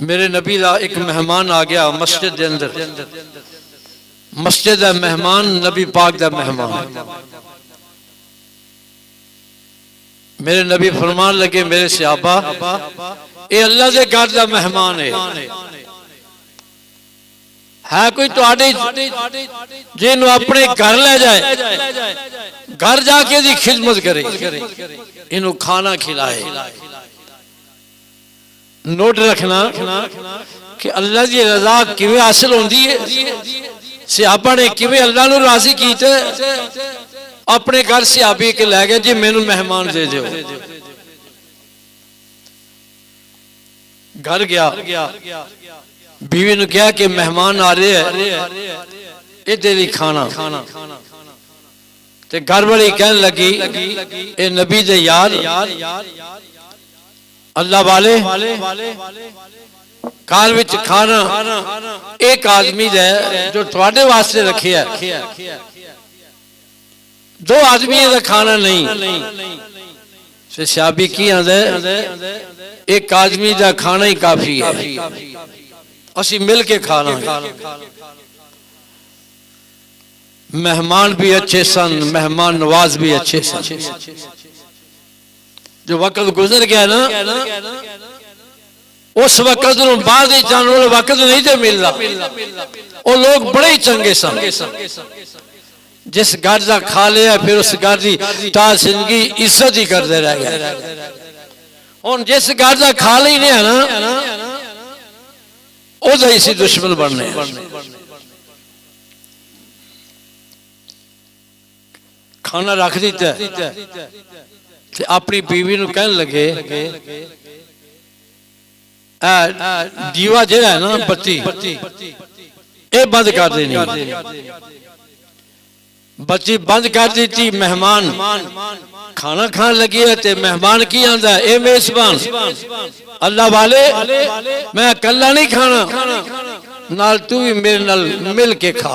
मेरे नबी का एक मेहमान आ गया मस्जिद के अंदर। मस्जिद का मेहमान नबी पाक का मेहमान। मेरे नबी फरमान लगे मेरे सहाबा ये अल्लाह के घर का मेहमान है कोई तुहाडे जिन्हों अपने घर ले जाए, घर जाके दी खिदमत करे, इन्हों खाना खिलाए। नोट रखना कि अल्लाह की रजा किवें हासिल होंदी है। सहाबा ने किवें अल्लाह नूं राजी कीता, अपने घर सहाबी के लै गए जी मैनू मेहमान दे दो। घर गया, बीवी ने कहा कि मेहमान आ रहे हैं इहदे लई खाना। ते घर वाली कहने लगी ए नबी दे यार अल्लाह वाले घर विच खाना एक आदमी दे जो तुहाडे वास्ते रखे है, दो आदमी का खाना नहीं। सहाबी की आंदा एक आदमी का खाना ही काफी है, असी मिल के खा लांगे। मेहमान भी अच्छे सन, मेहमान नवाज भी अच्छे सन। जो वक्त गुजर गया ना उस वक्त बाद जाने वाला वक्त नहीं जो मिलता। वो लोग बड़े ही चंगे सन। जिस घर का खा लिया फिर उस घर की ताज जिंदगी इज्जत ही करते रह गए। और जिस घर का खा ली नहीं है ना ओदा इसी दुश्मन बनने। खाना रख दिता अपनी बीवी नूं कहन लगे दीवा जिहड़ा है ना बत्ती ये बंद कर देनी। बत्ती बंद कर दी। मेहमान खाना खान लगी है ते मेहमान की आंदा है ए मेजबान अल्लाह वाले मैं अकेला नहीं खाना, नाल तू भी मेरे नाल मिल के खा।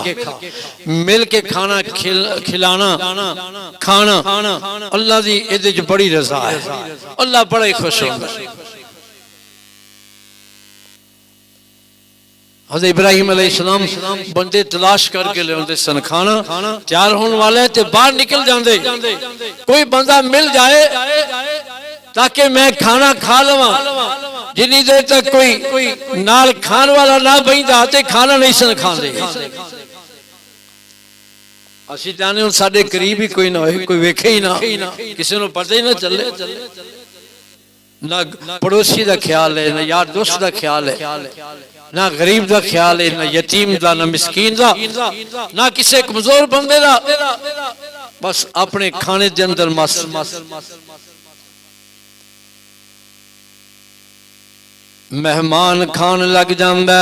मिल के खाना खिलाना खाना अल्लाह की इहदे च बड़ी रजा है। अल्लाह बड़ा ही खुश होंदा। हज़रत इब्राहिम अलैहिस्सलाम बंदे तलाश करके ले सन। खाना तैयार होने वाला है तो बाहर निकल जाते। कोई बंदा मिल जाए ताकि मैं खाना खा लवा। जिन्नी देर तक कोई नाल खान वाला ना बहिंदा ते खाना नहीं सन खाते। असीं चाहते हुण साडे करीब ही कोई ना होए, कोई वेखे ही ना, किसी नूं पता ही ना चले। ना पड़ोसी का ख्याल है, ना यार दोस्त का ख्याल है, ना गरीब का ख्याल है, ना यतीम का, ना मिसकीन का, ना किसी कमजोर बंदे का। बस अपने खाने के अंदर मस्त। मेहमान खान लग जांदा।